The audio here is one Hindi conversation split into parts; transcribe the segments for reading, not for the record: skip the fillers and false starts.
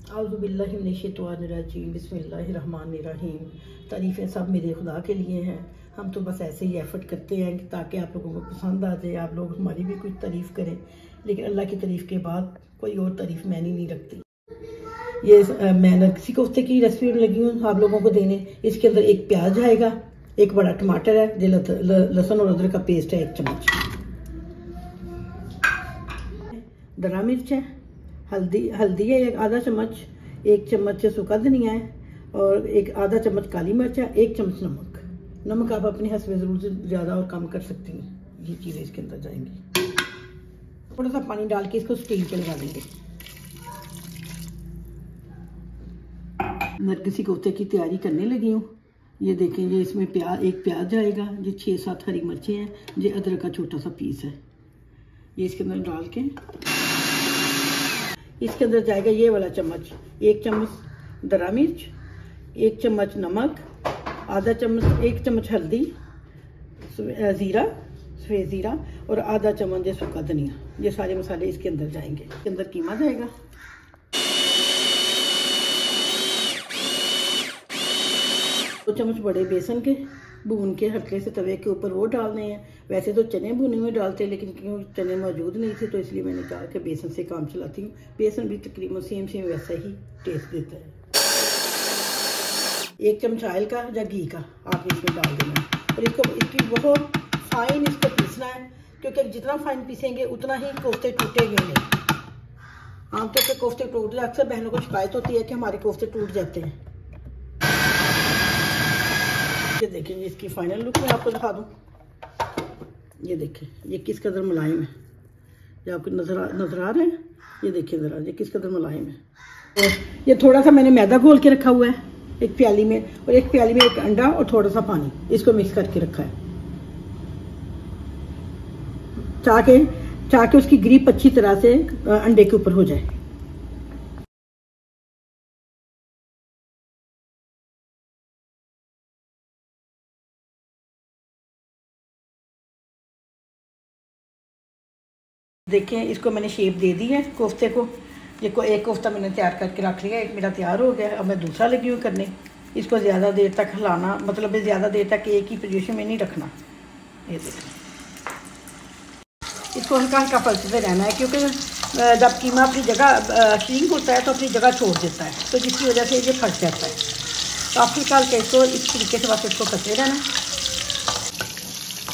औज़ुबिल्लाहिमिनश्शैतानिर्रजीम बिस्मिल्लाहिर्रहमानिर्रहीम। तारीफ़ें सब मेरे खुदा के लिए हैं। हम तो बस ऐसे ही एफ़र्ट करते हैं ताकि आप लोगों को पसंद आ जाए, आप लोग हमारी भी कुछ तारीफ़ करें। लेकिन अल्लाह की तारीफ़ के बाद कोई और तारीफ़ मैंने नहीं रखती। ये मैं नरगिसी कोफ्ते की रेसिपी में लगी हूँ आप लोगों को देने। इसके अंदर एक प्याज आएगा, एक बड़ा टमाटर है, लहसुन और अदरक का पेस्ट है 1 चम्मच, दरा मिर्च है, हल्दी है 1 आधा चम्मच, 1 चम्मच सूखा धनिया है और 1 आधा चम्मच काली मिर्च है, 1 चम्मच नमक आप अपनी हस्बे ज़रूरत से ज़्यादा और कम कर सकती हैं। ये चीज़ें इसके अंदर जाएंगी। थोड़ा सा पानी डाल के इसको स्टीम पे लगा देंगे। नरगिसी कोफ्ते की तैयारी करने लगी हूँ। ये देखें, ये इसमें एक प्याज आएगा, ये 6-7 हरी मिर्चें हैं, ये अदरक का छोटा सा पीस है। ये इसके अंदर डाल के इसके अंदर जाएगा ये वाला चम्मच, 1 चम्मच दरा मिर्च, 1 चम्मच नमक, आधा चम्मच 1 चम्मच हल्दी, सफ़ेद ज़ीरा और आधा चम्मच सूखा धनिया। ये सारे मसाले इसके अंदर जाएंगे। इसके अंदर कीमा जाएगा, 2 चम्मच बड़े बेसन के भून के हल्के से तवे के ऊपर वो डालने हैं। वैसे तो चने भुने हुए डालते हैं, लेकिन क्यों चने मौजूद नहीं थे तो इसलिए मैंने कहा कि बेसन से काम चलाती हूँ। बेसन भी तकरीबन सेम वैसा ही टेस्ट देता है। 1 चम्मच ऑयल का या घी का आपने इसमें डाल देना है और इसकी बहुत फाइन इसको पीसना है, क्योंकि जितना फाइन पीसेंगे उतना ही कोफ्ते टूटेंगे नहीं। आमतौर पर कोफ्ते टूट, अक्सर बहनों को शिकायत होती है कि हमारे कोफ्ते टूट जाते हैं। ये देखिए, इसकी फाइनल लुक मैं आपको दिखा दूं। ये देखिए, ये किस कदर मुलायम है। ये आपको नजर आ रहा है। ये देखिए ज़रा, ये किस कदर मुलायम है। और ये थोड़ा सा मैंने मैदा घोल के रखा हुआ है एक प्याली में, और एक प्याली में 1 अंडा और थोड़ा सा पानी, इसको मिक्स करके रखा है ताकि उसकी ग्रिप अच्छी तरह से अंडे के ऊपर हो जाए। देखें, इसको मैंने शेप दे दी है कोफ्ते को। एक कोफ्ता मैंने तैयार करके रख लिया, एक मेरा तैयार हो गया। अब मैं दूसरा लगी हूँ करने। इसको ज़्यादा देर तक हिलाना, मतलब ज़्यादा देर तक एक ही पोजीशन में नहीं रखना। ये देखें, इसको हल्का हल्का पलटते रहना है, क्योंकि जब कीमा अपनी जगह श्रिंक होता है तो अपनी जगह छोड़ देता है, तो जिसकी वजह से ये फट जाता है। तो आप हल्का हल्का इसको इस तरीके से बस इसको करते रहना।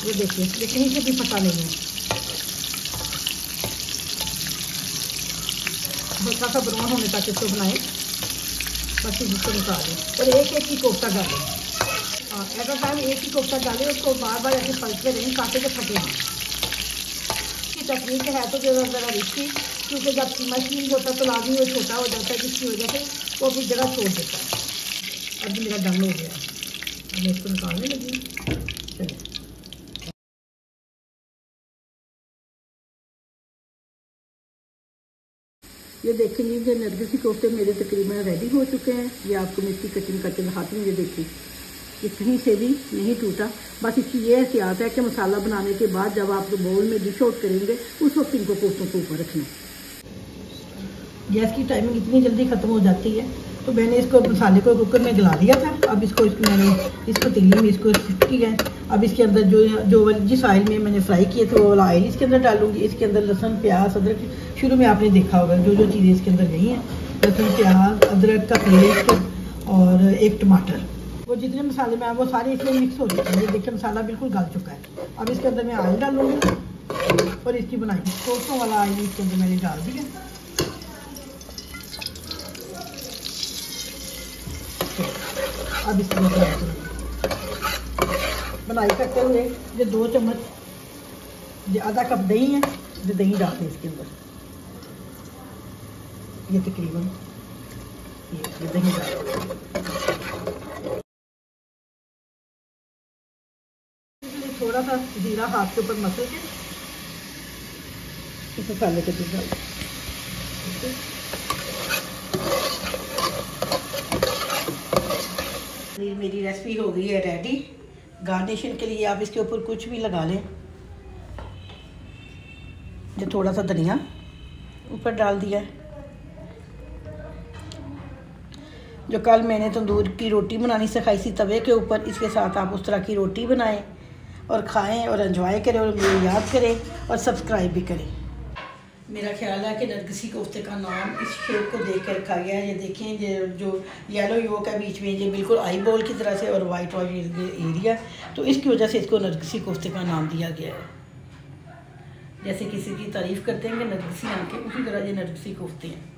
ये देखिए, ये कहीं से भी फटा नहीं है। हल्का सा ब्राउन होने तक इसको बनाएं, बस इसको निकालें और एक ही कोफ्ता डालें। ऐसा टाइम एक ही कोफ्ता डालें, उसको बार बार ऐसे पलटते रहें ताकि जो फटे नहीं। इसकी तकनीक है तो ज़रा रिस्की, क्योंकि जब कीमा शील होता है तो लाजमी वो छोटा हो जाता है, जिसकी वजह से वो अपनी जगह छोड़ देता है। अब मेरा डन हो गया, मैं इसको निकालने लगी। चलिए, ये देखें, ये नरगिसी कोफ्ते मेरे तकरीबन रेडी हो चुके हैं। ये आपको मैं इसकी कटिंग करके दिखाती हूँ। ये देखिए, ये कहीं से भी नहीं टूटा। बस इसकी ये एहतियात है कि मसाला बनाने के बाद जब आप बाउल में डिश आउट करेंगे उस वक्त इनको कोफ्तों के ऊपर रखना। गैस की टाइमिंग इतनी जल्दी ख़त्म हो जाती है, तो मैंने इसको मसाले को कुकर में गला लिया था। अब मैंने इस पतीली में इसको शिफ्ट किया है। अब इसके अंदर जिस ऑयल में मैंने फ्राई किए थे वो वाला ऑयल इसके अंदर डालूंगी। इसके अंदर लहसुन, प्याज, अदरक, शुरू में आपने देखा होगा जो चीज़ें इसके अंदर गई हैं, लहसुन, प्याज, अदरक का पेस्ट और 1 टमाटर, वो जितने मसाले में वो सारे इसमें मिक्स हो चुके हैं। ये देखिए, मसाला बिल्कुल गल चुका है। अब इसके अंदर मैं ऑयल डालूंगी और इसकी बनाई कोफ्तों वाला ऑयल इसके अंदर मैंने डाल दिया। अब इसको बनाई करते हुए ये 2 चम्मच, ये आधा कप दही है, ये दही डालते हैं इसके अंदर। ये तकरीबन ये दही थोड़ा सा जीरा हाथ के ऊपर मसल के इस मसाले के अंदर डाल। मेरी रेसिपी हो गई है रेडी। गार्निशिंग के लिए आप इसके ऊपर कुछ भी लगा लें। जो थोड़ा सा धनिया ऊपर डाल दिया है, जो कल मैंने तंदूर की रोटी बनानी सिखाई थी तवे के ऊपर, इसके साथ आप उस तरह की रोटी बनाएं और खाएं और एंजॉय करें और मुझे याद करें और सब्सक्राइब भी करें। मेरा ख्याल है कि नरगिसी कोफ्ते का नाम इस शेप को देख कर रखा गया है। ये देखें, ये जो येलो योक है बीच में, ये बिल्कुल आई बॉल की तरह से और वाइट वाइट एरिया, तो इसकी वजह से इसको नरगिसी कोफ्ते का नाम दिया गया है। जैसे किसी की तारीफ़ करते हैं कि नरगिसी आंखें, उसी तरह ये नरगिसी कोफ्ते हैं।